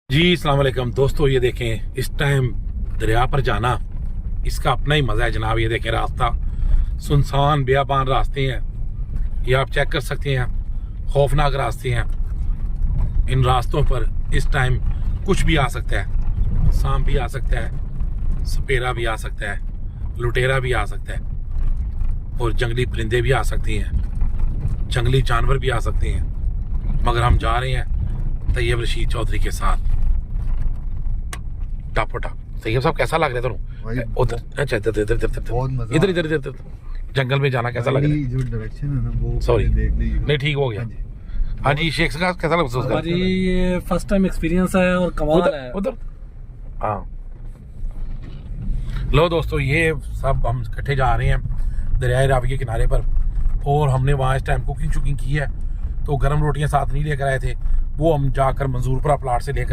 जी अस्सलाम वालेकुम दोस्तों, ये देखें इस टाइम दरिया पर जाना इसका अपना ही मज़ा है जनाब। ये देखें रास्ता सुनसान बेआबान रास्ते हैं, ये आप चेक कर सकते हैं। खौफनाक रास्ते हैं। इन रास्तों पर इस टाइम कुछ भी आ सकता है। सांप भी आ सकता है, सपेरा भी आ सकता है, लुटेरा भी आ सकता है और जंगली परिंदे भी आ सकते हैं, जंगली जानवर भी आ सकते हैं। मगर हम जा रहे हैं तैयब रशीद चौधरी के साथ। टापोटा तैयब साहब, कैसा लग रहा है तुम उधर? अच्छा इधर इधर इधर इधर इधर इधर जंगल में जाना कैसा लग रहा है? जो डायरेक्शन है ना वो सॉरी देख लीजिए। नहीं ठीक हो गया। हाँ जी शेख साहब, कैसा महसूस कर रहे जी ये फर्स्ट टाइम एक्सपीरियंस है और कमाल है। उधर हाँ लो दोस्तों, ये सब हम इकट्ठे जा रहे हैं दरियाए रावी के किनारे पर। और हमने वहाँ इस टाइम कुकिंग शुकिंग की है, तो गर्म रोटियां साथ नहीं लेकर आए थे, वो हम जाकर मंजूरपुरा प्लाट से लेकर